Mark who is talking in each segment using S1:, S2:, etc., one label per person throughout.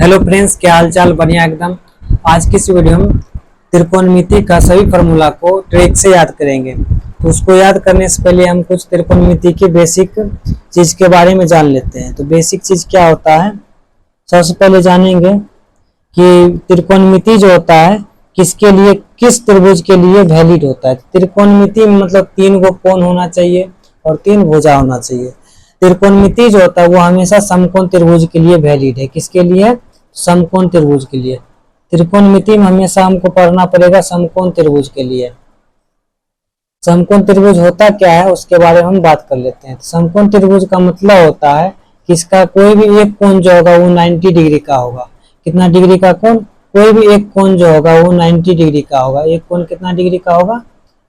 S1: Hello friends, क्या हाल चाल। बढ़िया एकदम। आज की इस वीडियो में त्रिकोणमिति का सभी फार्मूला को ट्रिक से याद करेंगे। तो उसको याद करने से पहले हम कुछ त्रिकोणमिति की बेसिक चीज के बारे में जान लेते हैं। तो बेसिक चीज क्या होता है, सबसे पहले जानेंगे कि त्रिकोणमिति जो होता है किसके लिए, किस त्रिभुज के लिए वैलिड होता है। त्रिकोणमिति मतलब तीन गो कोण होना चाहिए और तीन भुजा होना चाहिए। त्रिकोणमिति जो होता है वो हमेशा समकोण त्रिभुज के लिए वैलिड है। किसके लिए? समकोण त्रिभुज के लिए। त्रिकोणमिति में हमेशा हमको पढ़ना पड़ेगा समकोण त्रिभुज के लिए। समकोण त्रिभुज होता क्या है उसके बारे में हम बात कर लेते हैं। समकोण त्रिभुज का मतलब होता है कि इसका कोई भी एक कोण जो होगा वो 90 डिग्री का होगा। कितना डिग्री का कोण? कोई भी एक कोण जो होगा वो 90 डिग्री का होगा। एक कोण कितना डिग्री का होगा?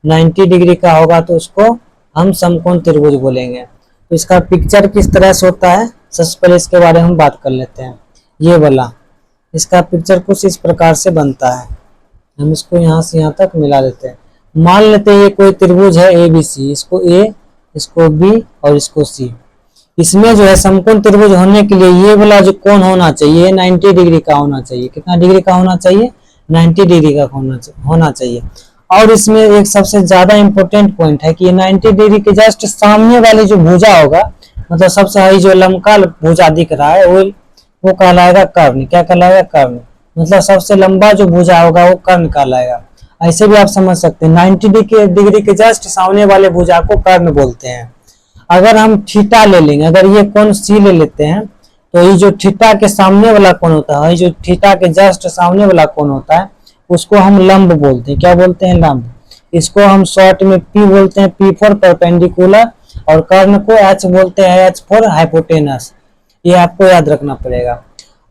S1: 90 डिग्री का होगा, तो उसको हम समकोण त्रिभुज बोलेंगे। तो इसका पिक्चर किस तरह से होता है, सबसे पहले इसके बारे में हम बात कर लेते हैं। ये वाला इसका पिक्चर कुछ इस प्रकार से बनता है। हम इसको यहाँ से यहाँ तक मिला देते हैं। मान लेते हैं ये कोई त्रिभुज है ABC, इसको A, इसको B और इसको C। इसमें जो है समकोण त्रिभुज होने के लिए ये वाला जो कोण होना चाहिए 90 डिग्री का होना चाहिए। कितना डिग्री का होना चाहिए? 90 डिग्री का होना चाहिए। और इसमें एक सबसे ज्यादा इंपॉर्टेंट पॉइंट है कि ये 90 डिग्री के जस्ट सामने वाली जो भुजा होगा, मतलब सबसे हाई जो लंबकाल भुजा दिख रहा है वो कहलाएगा कर्ण। क्या कहलाएगा? कर्ण। मतलब सबसे लंबा जो भुजा होगा वो कर्ण कहलाएगा। ऐसे भी आप समझ सकते हैं 90 डिग्री के जस्ट सामने वाले भुजा को कर्ण बोलते हैं। अगर हम थीटा ले लेंगे, अगर ये कोण C ले लेते हैं, तो ये जो थीटा के सामने वाला कोण होता है, जो थीटा के जस्ट सामने वाला कोण होता है, उसको हम लंब बोलते हैं। क्या बोलते हैं? लंब। इसको हम शॉर्ट में P बोलते हैं, P फॉर परपेंडिकुलर, और कर्ण को H बोलते हैं, H फॉर हाइपोटेनस। ये आपको याद रखना पड़ेगा।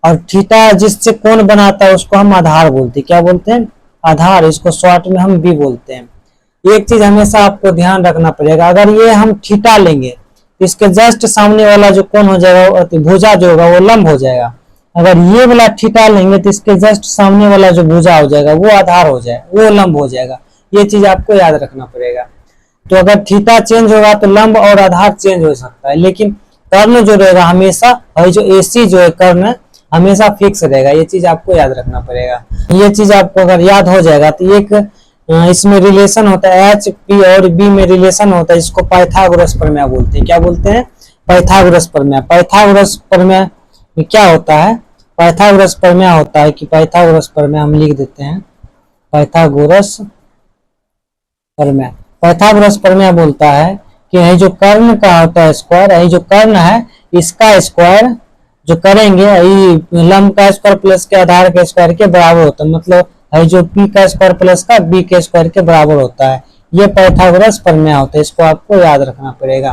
S1: और थीटा जिससे कोण बनाता है उसको हम आधार बोलते हैं। क्या बोलते हैं? आधार। इसको शॉर्ट में हम B बोलते हैं। एक चीज हमेशा आपको ध्यान रखना पड़ेगा, अगर ये हम थीटा लेंगे तो इसके जस्ट सामने वाला जो कोण हो जाएगा, भुजा जो होगा वो लंब हो जाएगा। अगर ये वाला थीटा लेंगे तो इसके जस्ट सामने वाला जो भुजा हो जाएगा वो आधार हो जाएगा, वो लंब हो जाएगा। ये चीज आपको याद रखना पड़ेगा। तो अगर थीटा चेंज होगा तो लंब और आधार चेंज हो सकता है, लेकिन कर्ण जो रहेगा हमेशा, और जो AC जो है कर्ण हमेशा फिक्स रहेगा। ये चीज आपको याद रखना पड़ेगा। ये चीज आपको अगर याद हो जाएगा तो एक इसमें रिलेशन होता है H, P और B में रिलेशन होता है, इसको पाइथागोरस प्रमेय बोलते हैं। क्या बोलते हैं? पाइथागोरस प्रमेय। पाइथागोरस प्रमेय में क्या होता है? पाइथागोरस प्रमेय होता है कि पाइथागोरस प्रमेय हम लिख देते हैं। पाइथागोरस प्रमेय, पाइथागोरस प्रमेय बोलता है कि यही जो कर्ण का होता है स्क्वायर, यही जो कर्ण है इसका स्क्वायर जो करेंगे यही लंब का स्क्वायर प्लस के आधार के स्क्वायर के बराबर होता है। मतलब है जो P का स्क्वायर प्लस का B के स्क्वायर के बराबर होता है। ये पाइथागोरस प्रमेय होता है, इसको आपको याद रखना पड़ेगा।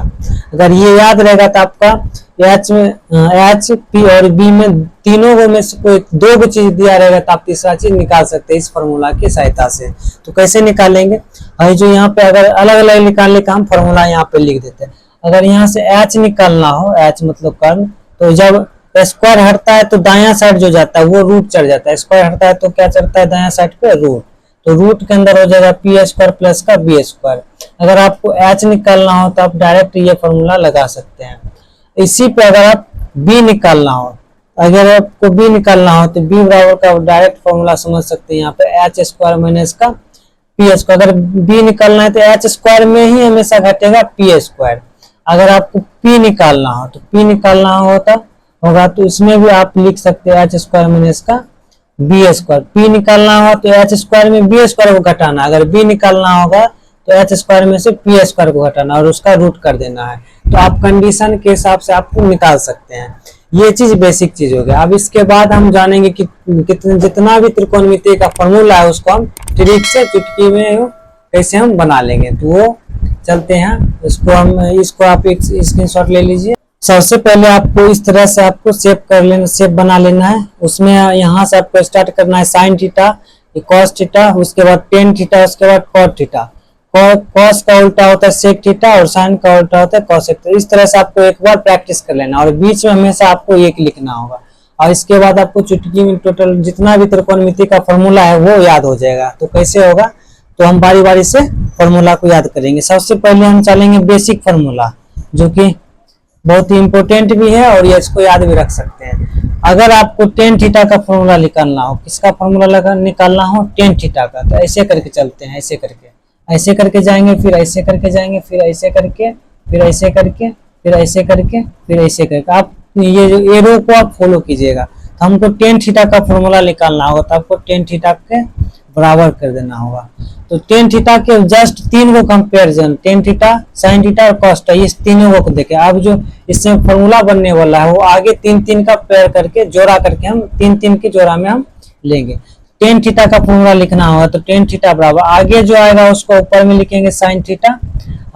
S1: अगर ये याद रहेगा तो आपका H, P और B में तीनों में से कोई दो भी चीज दिया रहेगा तो आप तीसरा चीज निकाल सकते हैं इस फॉर्मूला की सहायता से। तो कैसे निकालेंगे? है जो यहाँ पे अगर अलग अलग निकालने का हम फॉर्मूला यहाँ पे लिख देते हैं। अगर यहाँ से H निकालना हो, H मतलब कर्ण, तो जब स्क्वायर हटता है तो दायां साइड जो जाता है वो रूट चढ़ जाता है। स्क्वायर हटता है तो क्या चढ़ता है दायां साइड पे? रूट। तो रूट के अंदर हो जाएगा P स्क्वायर प्लस का B स्क्वायर। अगर आपको H निकालना हो तो आप डायरेक्ट ये फॉर्मूला लगा सकते हैं। इसी पे अगर आप B निकालना हो, अगर आपको B निकालना हो तो B बराबर का डायरेक्ट फॉर्मूला समझ सकते हैं यहाँ पे H स्क्वायर माइनस का P स्क्वायर। अगर B निकालना है तो H स्क्वायर में ही हमेशा घटेगा P स्क्वायर। अगर आपको P निकालना हो तो P निकालना होगा तो इसमें भी आप लिख सकते हैं H स्क्वायर माइनस का B स्क्वायर। P निकालना हो तो H स्क्वायर में B स्क्वायर को घटाना, अगर B निकालना होगा तो H स्क्वायर में से P स्क्वायर को घटाना और उसका रूट कर देना है। तो आप कंडीशन के हिसाब से आपको निकाल सकते हैं। ये चीज बेसिक चीज हो गया। अब इसके बाद हम जानेंगे कि जितना भी त्रिकोणमिति का फॉर्मूला है उसको हम ट्रिक से चुटकी में कैसे हम बना लेंगे। तो वो चलते हैं, इसको आप एक स्क्रीनशॉट ले लीजिए। सबसे पहले आपको इस तरह से आपको शेप बना लेना है। उसमें यहाँ से आपको स्टार्ट करना है साइन थीटा, कॉस थीटा, उसके बाद टेन थीटा, उसके बाद कॉट थीटा। कॉस का उल्टा होता है सेक थीटा और साइन का उल्टा होता है कॉसेक थीटा। इस तरह से आपको एक बार प्रैक्टिस कर लेना और बीच में हमेशा आपको एक लिखना होगा। और इसके बाद आपको चुटकी में टोटल जितना भी त्रिकोणमिति का फॉर्मूला है वो याद हो जाएगा। तो कैसे होगा? तो हम बारी बारी से फॉर्मूला को याद करेंगे। सबसे पहले हम चलेंगे बेसिक फॉर्मूला, जो कि बहुत ही इंपॉर्टेंट भी है और ये इसको याद भी रख सकते हैं। अगर आपको टेन थीटा का फॉर्मूला निकालना हो, किसका फॉर्मूला निकालना हो, टेन थीटा का, तो ऐसे करके चलते हैं, ऐसे करके जाएंगे, फिर ऐसे करके जाएंगे, फिर ऐसे करके, फिर ऐसे करके, फिर ऐसे करके, फिर ऐसे करके, आप ये जो एरो को आप फॉलो कीजिएगा। तो हमको टेन थीटा का फॉर्मूला निकालना होगा, तो आपको टेन थीटा के बराबर कर देना होगा। तो टेन थीटा के जस्ट तीन को comparison, tan theta, sine theta और कॉस थीटा, इस तीनों को देखें। अब जो इससे फॉर्मूला बनने वाला है वो आगे तीन तीन का पेयर करके जोड़ा करके हम तीन तीन की जोड़ा में हम लेंगे। टेन थीटा का फॉर्मूला लिखना होगा, तो टेन थीटा बराबर आगे जो आएगा उसको ऊपर में लिखेंगे साइन थीटा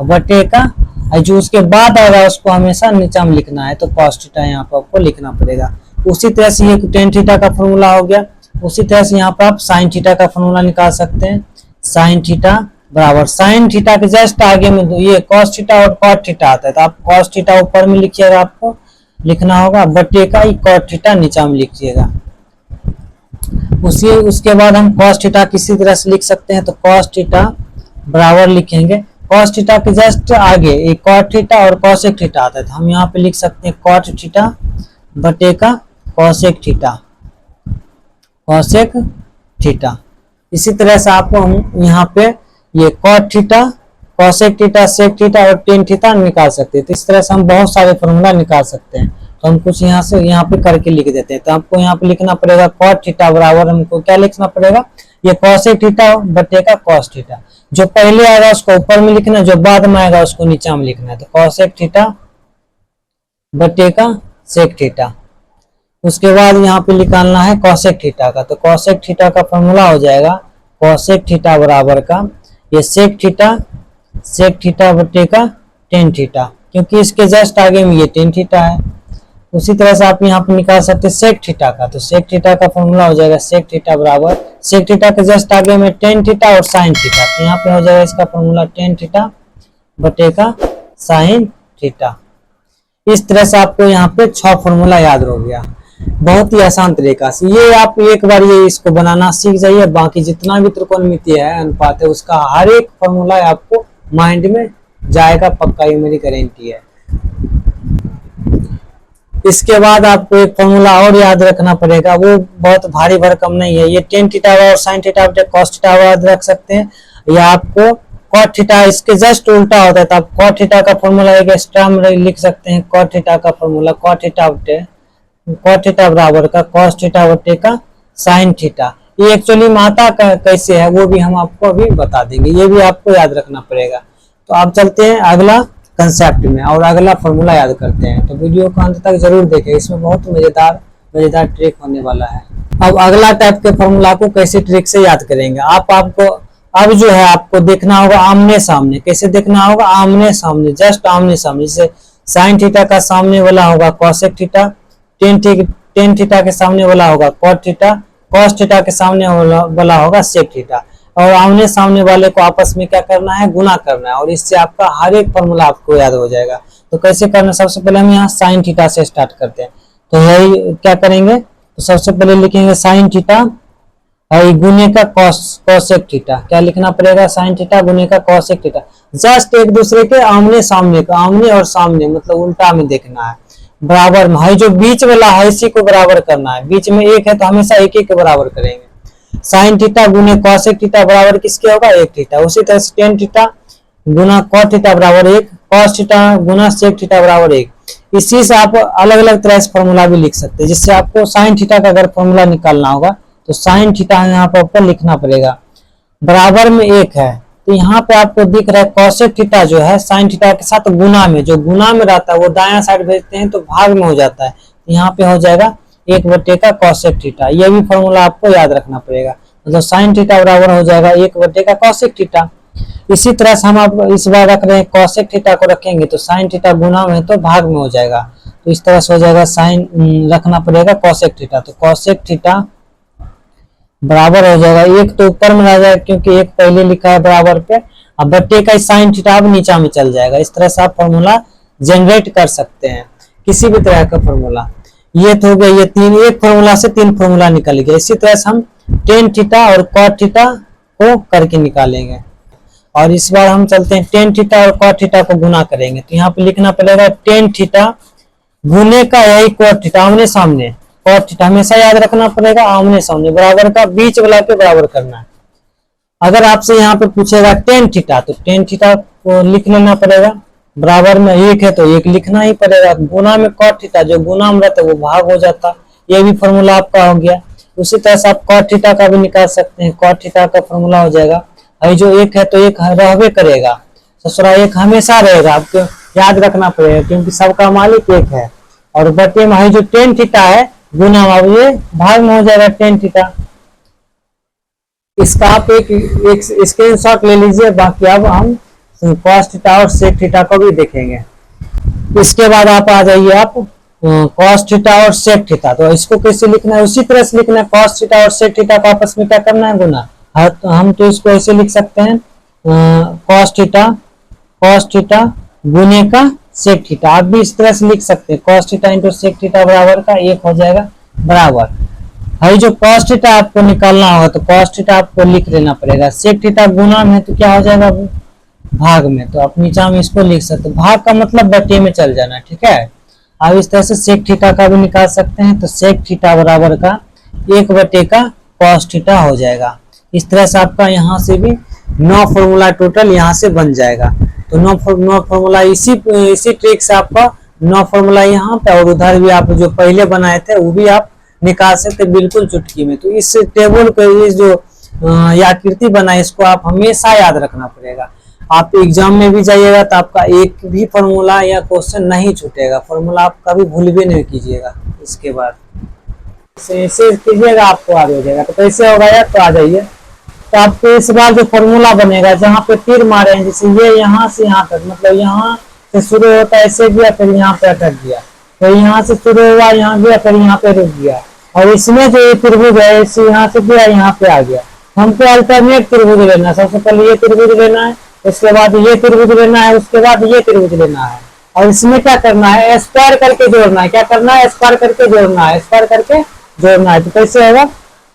S1: बटे का, जो उसके बाद आएगा उसको हमेशा नीचा में लिखना है, तो कॉस थीटा यहाँ पर आपको लिखना पड़ेगा। उसी तरह से ये टेन थीटा का फॉर्मूला हो गया। उसी तरह से यहाँ पर आप साइन थीटा का फॉर्मूला निकाल सकते हैं। साइन थीटा बराबर साइन थीटा के जस्ट आगे में ये कॉस थीटा और कॉट थीटा आता है, तो आप कॉस थीटा ऊपर में लिखिएगा, आपको लिखना होगा बटे का कॉट थीटा नीचा में लिखिएगा। उसके बाद हम कॉस थीटा किसी तरह से लिख सकते हैं, तो कॉस थीटा बराबर लिखेंगे कॉस थीटा के जस्ट आगे एक कॉट थीटा और कॉसेक थीटा आता है, तो हम यहाँ पे लिख सकते हैं कॉट थीटा बटे का कॉसेक थीटा, कॉसेक थीटा। इसी तरह से आपको हम यहाँ पे ये cot theta, cosec theta, sec theta और टेन थीटा निकाल सकते हैं। तो इस तरह से हम बहुत सारे फॉर्मूला निकाल सकते हैं। तो हम कुछ यहाँ से यहाँ पे करके लिख देते हैं। तो आपको यहाँ पे लिखना पड़ेगा कॉट थीटा बराबर हमको क्या लिखना पड़ेगा, ये कॉसेक थीटा बटे का कॉस थीटा। जो पहले आएगा उसको ऊपर में लिखना, जो बाद में आएगा उसको नीचे में लिखना है। तो कॉसेक थीटा बटे का सेक थीटा। उसके बाद यहाँ पे निकालना है कॉसेक थीटा का, तो कॉसेक थीटा का फॉर्मूला हो जाएगा कॉसेक थीटा बराबर का ये सेक थीटा बटे का टेन थीटा, क्योंकि इसके जस्ट आगे में ये टेन थीटा है। उसी तरह से आप यहाँ पे निकाल सकते हैं सेक थीटा का, तो सेक थीटा का फॉर्मूला हो जाएगा सेक थीटा बराबर सेक थीटा के जस्ट आगे में टेन थीटा और साइन थीटा, तो यहाँ पे हो जाएगा इसका फॉर्मूला टेन थीटा बटे का साइन थीटा। इस तरह से आपको यहाँ पे 6 फॉर्मूला याद हो गया, बहुत ही आसान तरीका से। ये आप एक बार ये इसको बनाना सीख जाइए, बाकी जितना भी त्रिकोणमिति है, अनुपात है, उसका हर एक फॉर्मूला आपको माइंड में जाएगा, पक्का, ये मेरी गारंटी है। इसके बाद आपको एक फॉर्मूला और याद रखना पड़ेगा, वो बहुत भारी भरकम नहीं है। ये टेन थीटा और साइन थीटा बटे कॉस थीटा याद रख सकते हैं, या आपको कॉट थीटा इसके जस्ट उल्टा होता है, तो आप कॉट थीटा का फॉर्मूला एक एक्स्ट्रा में लिख सकते हैं। कॉट थीटा का फॉर्मूला कॉट थीटा बराबर का कॉस थीटा बटे का साइन थीटा। ये एक्चुअली माता का कैसे है वो भी हम आपको अभी बता देंगे, ये भी आपको याद रखना पड़ेगा। तो आप चलते हैं अगला कंसेप्ट में और अगला फॉर्मूला याद करते हैं। तो वीडियो को अंत तक जरूर देखें, इसमें बहुत मजेदार ट्रिक होने वाला है। अब अगला टाइप के फॉर्मूला को कैसे ट्रिक से याद करेंगे, आपको अब जो है आपको देखना होगा आमने सामने। कैसे देखना होगा, आमने सामने, जस्ट आमने सामने। जैसे साइन थीटा का सामने वाला होगा कॉसेक थीटा, टेन थीटा के सामने वाला होगा कॉट थीटा, कॉस थीटा के सामने वाला होगा सेक थीटा। और आमने सामने वाले को आपस में क्या करना है, गुना करना है, और इससे आपका हर एक फॉर्मूला आपको याद हो जाएगा। तो कैसे करना, सबसे पहले हम यहाँ साइन थीटा से स्टार्ट करते हैं। तो यही क्या करेंगे, तो सबसे पहले लिखेंगे साइन थीटा गुने का कॉसेक थीटा। क्या लिखना पड़ेगा, साइन थीटा गुने का कॉसेक थीटा। जस्ट एक दूसरे के आमने सामने का, आमने और सामने मतलब उल्टा में देखना है, बराबर में है। जो बीच वाला है इसी को बराबर करना है, बीच में एक है तो हमेशा एक के बराबर करेंगे। साइन थीटा गुने कॉसेक थीटा बराबर किसके होगा, एक थीटा। उसी तरह से टेन थीटा गुना कॉट थीटा बराबर एक, कॉस थीटा गुना सेक थीटा बराबर एक। इसी से आप अलग अलग तरह से फॉर्मूला भी लिख सकते हैं। जिससे आपको साइन थीटा का अगर फॉर्मूला निकालना होगा तो साइन थीटा यहाँ पर ऊपर लिखना पड़ेगा, बराबर में एक है। तो यहाँ पे आपको दिख रहा है कॉसेक थीटा जो है साइन थीटा के साथ गुना में, जो गुना में रहता है वो दायां साइड भेजते हैं तो भाग में हो जाता है। तो यहाँ पे हो जाएगा एक बटे का कॉसेक थीटा। ये भी फॉर्मूला आपको याद रखना पड़ेगा, मतलब साइन थीटा बराबर हो जाएगा एक बटे का कॉसेक थीटा। इसी तरह से हम आप इस बार रख रहे हैं कॉसेक थीटा को रखेंगे तो साइन थीटा गुना में तो भाग में हो जाएगा। तो इस तरह से हो जाएगा साइन रखना पड़ेगा कॉसेक थीटा। तो कॉसेक थीटा बराबर हो जाएगा एक, तो ऊपर में रह जाएगा क्योंकि एक पहले लिखा है बराबर पे, अब बट्टे का साइन थीटा अब नीचा में चल जाएगा। इस तरह से आप फॉर्मूला जनरेट कर सकते हैं, किसी भी तरह का फॉर्मूला। ये तो हो गया, ये तीन, एक फॉर्मूला से 3 फॉर्मूला निकल गया। इसी तरह से हम टेन थीटा और कॉट थीटा को करके निकालेंगे। और इस बार हम चलते हैं टेन थीटा और कॉट थीटा को गुना करेंगे। तो यहाँ पे लिखना पड़ेगा टेन थीटा गुने का यही कॉट थीटा, आमने सामने cot थीटा हमेशा याद रखना पड़ेगा, आमने सामने बराबर का बीच वाला के बराबर करना है। अगर आपसे यहाँ पे पूछेगा टेन थीटा तो टेन थीटा को लिख लेना पड़ेगा, बराबर में एक है तो एक लिखना ही पड़ेगा, गुना में cot थीटा जो गुना में रहता है वो भाग हो जाता, ये भी फॉर्मूला आपका हो गया। उसी तरह से आप cot थीटा का भी निकाल सकते हैं, cot थीटा का फॉर्मूला हो जाएगा भाई जो एक है तो एक रहबे करेगा, ससुरा एक हमेशा रहेगा, आपको याद रखना पड़ेगा क्योंकि सबका मालिक एक है। और बटे में जो टेन थीटा है गुना में ये भाग में हो जाएगा टेन थीटा। इसका आप एक स्क्रीनशॉट ले लीजिए, बाकी अब हम cos थीटा और sec थीटा को भी देखेंगे। इसके बाद आप आ जाइए आप cos थीटा और sec थीटा, तो इसको कैसे लिखना है उसी तरह से लिखना है, cos थीटा और sec थीटा को आपस में क्या करना है गुना। तो हम तो इसको ऐसे लिख सकते हैं cos थीटा गुने का sec थीटा, आप भी इस तरह से लिख सकते हैं cos theta into sec theta बराबर का एक हो जाएगा बराबर। भाई जो cos थीटा आपको निकालना होगा तो cos थीटा आपको लिख लेना पड़ेगा, sec थीटा गुना में तो क्या हो जाएगा भाग में, तो आप नीचा में इसको लिख सकते हैं, भाग का मतलब बटे में चल जाना, ठीक है। अब इस तरह से sec थीटा का भी निकाल सकते हैं, तो sec थीटा बराबर का एक बटे का cos थीटा हो जाएगा। इस तरह से आपका यहाँ से भी 9 फॉर्मूला टोटल यहाँ से बन जाएगा। तो 9 फॉर्मूला इसी ट्रिक से आपका 9 फॉर्मूला यहाँ पे और उधर भी आप जो पहले बनाए थे वो भी आप निकाल सकते बिल्कुल चुटकी में। तो इस टेबल को इस जो आकृति बना इसको आप हमेशा याद रखना पड़ेगा। आप एग्जाम में भी जाइएगा तो आपका एक भी फॉर्मूला या क्वेश्चन नहीं छूटेगा, फॉर्मूला आप कभी भूल भी नहीं कीजिएगा। इसके बाद ऐसे कीजिएगा आपको याद हो जाएगा। तो कैसे होगा यार, तो आ जाइए, तो आपको इस बार जो फॉर्मूला बनेगा जहाँ पे तीर मारे हैं, जैसे ये यहाँ से यहाँ तक, मतलब यहाँ से शुरू होता है ऐसे गया फिर यहाँ पे अटक गया, तो यहाँ से शुरू हुआ यहाँ गया फिर यहाँ पे रुक गया, और इसमें जो ये त्रिभुज है इसे यहाँ से गया यहाँ पे आ गया। हमको अल्टरनेट त्रिभुज लेना है, सबसे पहले ये त्रिभुज लेना है, उसके बाद ये त्रिभुज लेना है, उसके बाद ये त्रिभुज लेना है, और इसमें क्या करना है स्क्वायर करके जोड़ना है। क्या करना है स्क्वायर करके जोड़ना है, स्क्वायर करके जोड़ना है। तो कैसे होगा,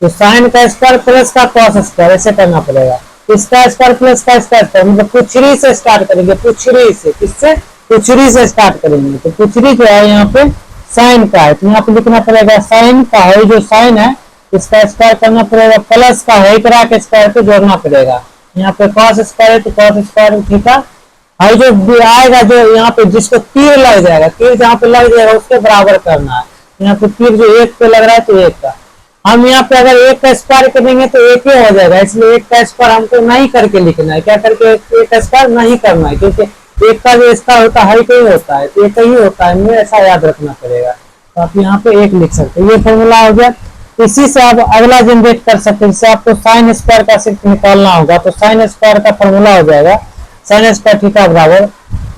S1: तो साइन का स्क्वायर प्लस का कॉस स्क्वायर ऐसे करना पड़ेगा। इसका स्क्वायर प्लस का स्क्वायर मतलब पुछरी से स्टार्ट करेंगे, पुछरी से, किससे पुछरी से स्टार्ट करेंगे। तो पुछरी जो है यहाँ पे साइन का है, तो यहाँ पे लिखना पड़ेगा साइन का है, जो साइन है इसका स्क्वायर करना पड़ेगा, प्लस का है इकरा के स्क्वायर पे जोड़ना पड़ेगा। यहाँ पे कॉस स्क्वायर है तो कॉस स्क्वायर थीटा है, जो आएगा जो यहाँ पे जिसको तीर लग जाएगा, तीर जहाँ पे लग जाएगा उसके बराबर करना है। यहाँ पे तीर जो एक पे लग रहा है तो एक का, हम यहाँ पे अगर एक का स्क्वायर करेंगे तो एक ही हो जाएगा, इसलिए एक का स्क्वायर हमको नहीं करके लिखना है। क्या करके एक का स्क्वायर नहीं करना है, क्योंकि एक का जो स्क्वायर होता है एक ही होता है, तो एक ही होता है, मुझे ऐसा याद रखना पड़ेगा। तो आप यहाँ पे एक लिख सकते हैं, ये फॉर्मूला हो गया। इसी से आप अगला जनरेट कर सकते हैं, जिससे आपको साइन स्क्वायर का सिर्फ निकालना होगा। तो साइन स्क्वायर का फॉर्मूला हो जाएगा साइन स्क्वायर थीटा बराबर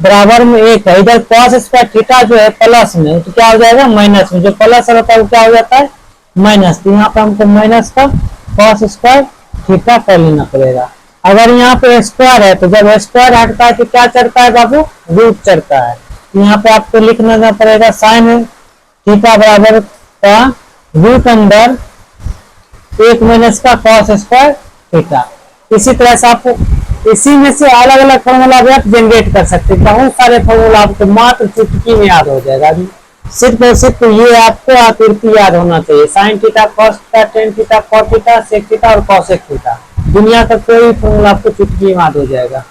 S1: बराबर में एक है, इधर कॉस स्क्वायर थीटा जो है प्लस में, तो क्या हो जाएगा माइनस में, जो प्लस रहता है वो क्या हो जाता है माइनस। तो यहाँ पे हमको माइनस का कॉस स्क्वायर थीटा कर लेना पड़ेगा। अगर यहाँ पे स्क्वायर है तो जब स्क्वायर हटता है तो क्या चढ़ता है बाबू, रूट चढ़ता है। यहाँ पे आपको लिखना पड़ेगा साइन थीटा बराबर का रूट अंडर एक माइनस का कॉस स्क्वायर थीटा। इसी तरह से आप इसी में से अलग अलग फॉर्मूला भी आप जनरेट कर सकते हैं, बहुत सारे फॉर्मूला आपको मात्र चुटकी में याद हो जाएगा। सिर्फ और सिर्फ ये आपको आकृति याद होना चाहिए, sine theta cos theta tan theta cot theta sec theta और कॉसेक थीटा, दुनिया का कोई फॉर्मूला आपको चुटकी में याद हो जाएगा।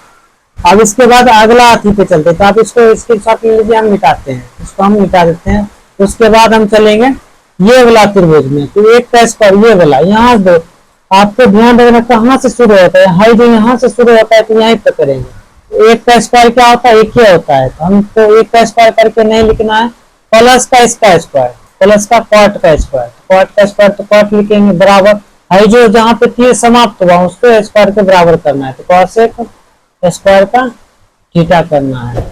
S1: अब इसके बाद अगला अथी पे चलते, तो आप इसको स्क्रीनशॉट ले लीजिए, हम मिटाते हैं, इसको हम मिटा देते हैं। उसके बाद हम चलेंगे ये वाला त्रिभुज में, तो एक का स्क्वायर ये वाला, यहाँ दो आपको ध्यान रखना कहाँ से शुरू होता है, हाई जो यहाँ से शुरू होता है तो यहीं पे करेंगे। एक का स्क्वायर क्या होता है एक ही होता है, तो हमको एक का स्क्वायर करके नहीं लिखना है, प्लस का इसका स्क्वायर प्लस का कॉट का स्क्वायर, कॉट का स्क्वायर तो कॉट लिखेंगे बराबर है, जो जहाँ पे तीर समाप्त हुआ उसको स्क्वायर के बराबर करना है, तो कॉसेक स्क्वायर का थीटा करना है।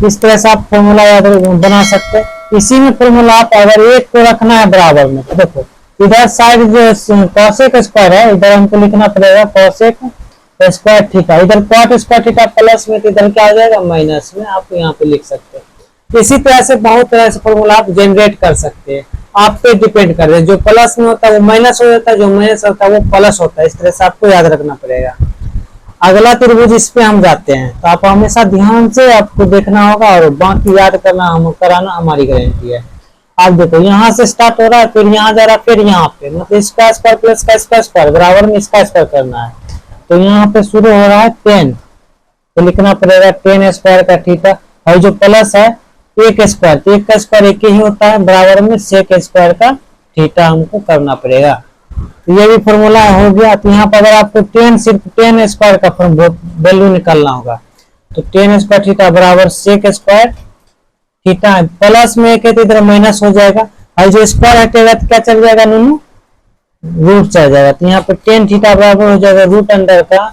S1: इस तरह से आप फॉर्मूला याद बना सकते हैं। इसी में फॉर्मूला आप अगर एक को रखना है बराबर में, तो देखो इधर साइड जो कॉसेक स्क्वायर है इधर हमको लिखना पड़ेगा कॉसेक स्क्वायर थीटा, इधर कॉट स्क्वायर थीटा प्लस में, तो इधर क्या हो जाएगा माइनस में, आप यहाँ पे लिख सकते हैं। इसी तरह से बहुत तरह से फॉर्मूला आप जनरेट कर सकते हैं, आप पे डिपेंड कर रहे हैं, जो प्लस में होता है वो माइनस हो जाता है, जो माइनस होता है वो प्लस होता है। इस तरह से आपको याद रखना पड़ेगा। अगला त्रिभुज इस पे हम जाते हैं, तो आप हमेशा ध्यान से आपको देखना होगा और बाकी याद करना हम कराना हमारी गारंटी है। आप देखो यहाँ से स्टार्ट हो रहा है, फिर यहाँ जा रहा है, फिर यहाँ पे, मतलब इसका स्क्वायर प्लस का स्क्वायर बराबर में इसका स्क्वायर करना है। तो यहाँ पे शुरू हो रहा है 10, तो लिखना पड़ेगा 10 स्क्वायर का थीटा, और जो प्लस है एक स्क्वायर, तो एक का स्क्वायर एक ही होता है, बराबर में सेक स्क्वायर का थीटा हमको करना पड़ेगा। तो ये भी फॉर्मूला हो गया। तो यहाँ पर अगर आपको 10 सिर्फ 10 स्क्वायर का वैल्यू निकालना होगा, तो 10 स्क्वायर थीटा बराबर सेक स्क्वायर थीटा, प्लस में एक है तो इधर माइनस हो जाएगा, और जो स्क्वायर हटेगा तो क्या चल जाएगा नूनू, रूट चल जाएगा। तो यहाँ पे 10 थीटा बराबर हो जाएगा रूट अंडर का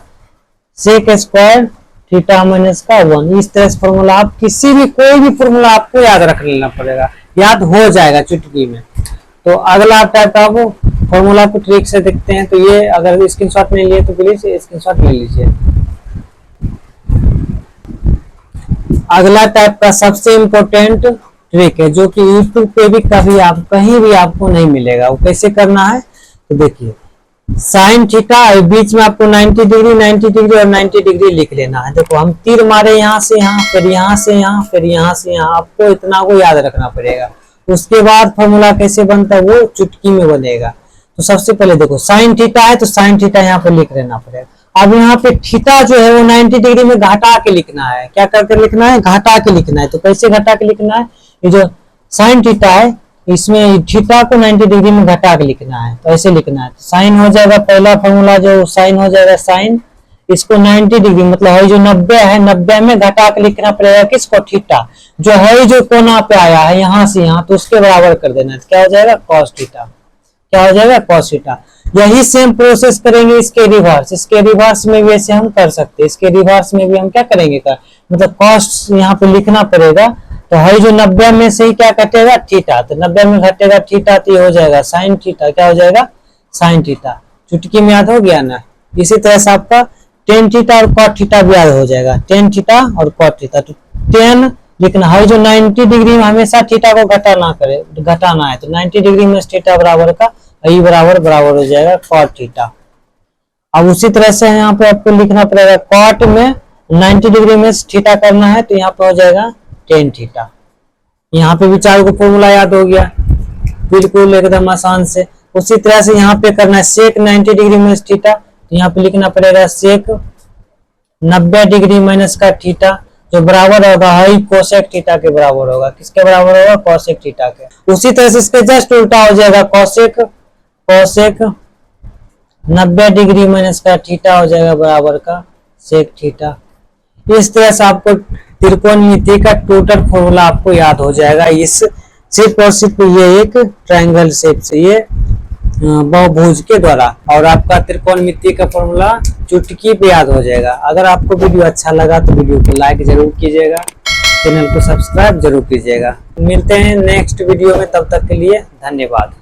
S1: सेक स्क्वायर थीटा माइनस का 1। इस तरह से फॉर्मूला आप किसी भी कोई भी फॉर्मूला आपको याद रख लेना पड़ेगा, याद हो जाएगा चुटकी में। तो अगला टाइप का वो फॉर्मूला को ट्रिक से देखते हैं। तो ये अगर स्क्रीनशॉट नहीं लिए तो प्लीज स्क्रीनशॉट ले लीजिए। अगला टाइप का सबसे इम्पोर्टेंट ट्रिक है जो कि यूट्यूब पे भी कभी आप कहीं भी आपको नहीं मिलेगा। वो कैसे करना है तो देखिए, साइन थीटा बीच में आपको 90 डिग्री 90 डिग्री और 90 डिग्री लिख लेना है। देखो हम तीर मारे यहाँ से यहाँ, फिर यहाँ से यहाँ, फिर यहाँ से यहाँ, आपको इतना को याद रखना पड़ेगा। उसके बाद फॉर्मूला कैसे बनता है वो चुटकी में बनेगा। तो सबसे पहले देखो साइन थीटा है तो साइन थीटा यहाँ पर लिख लेना पड़ेगा। अब यहाँ पे थीटा जो है वो 90 डिग्री में घटा के लिखना है। क्या करके लिखना है, घटा के लिखना है। तो कैसे घटा के लिखना है, ये जो साइन थीटा है इसमें थीटा को 90 डिग्री में घटा के लिखना है। तो ऐसे लिखना है, साइन हो जाएगा पहला फॉर्मूला जो साइन हो जाएगा, साइन इसको 90 डिग्री मतलब है जो 90 है, 90 में घटा के लिखना पड़ेगा किसको, थीटा जो है जो कोना पे आया है यहाँ से यहाँ, तो उसके बराबर कर देना है। तो क्या हो जाएगा कॉस थीटा, क्या हो जाएगा कॉस थीटा। यही सेम प्रोसेस करेंगे इसके रिवर्स, इसके रिवर्स में भी ऐसे हम कर सकते हैं। इसके रिवर्स में भी हम क्या करेंगे का मतलब कॉस यहाँ पे लिखना पड़ेगा। तो है जो 90 में से ही क्या घटेगा थीटा, तो 90 में घटेगा थीटा, तो ये हो जाएगा साइन थीटा। क्या हो जाएगा साइन थीटा। चुटकी में याद हो गया ना। इसी तरह से आपका टेन थीटा और कॉट थीटा भी याद हो जाएगा, टेन थीटा और कॉट थीटा। तो 10 लिखना है जो 90 डिग्री में हमेशा थीटा को घटाना है। तो 90 डिग्री में थीटा बराबर का ई बराबर हो जाएगा कॉट थीटा। अब उसी तरह से यहाँ पे आपको लिखना पड़ेगा कॉट में 90 डिग्री में थीटा करना है, तो यहाँ पे हो जाएगा टेन थीटा। यहाँ पे भी चार को फॉर्मूला याद हो गया, बिल्कुल एकदम आसान से। उसी तरह से यहाँ पे करना है सेक 90 डिग्री में थीटा, तो यहाँ पे लिखना पड़ेगा सेक 90 डिग्री माइनस का थीटा जो बराबर होगा हाई कोसेक थीटा के बराबर होगा। किसके बराबर होगा, कोसेक थीटा के। उसी तरह से इसके जस्ट उल्टा हो जाएगा, कोसेक 90 डिग्री माइनस का थीटा हो जाएगा बराबर का सेक थीटा। इस तरह से आपको त्रिकोणमिति का टोटल फॉर्मूला आपको याद हो जाएगा। इस सिर्फ और सिर्फ ये एक ट्रायंगल शेप से, ये बहुभुज के द्वारा, और आपका त्रिकोणमिति का फॉर्मूला चुटकी पे याद हो जाएगा। अगर आपको वीडियो अच्छा लगा तो वीडियो को लाइक जरूर कीजिएगा, चैनल को सब्सक्राइब जरूर कीजिएगा। मिलते हैं नेक्स्ट वीडियो में, तब तक के लिए धन्यवाद।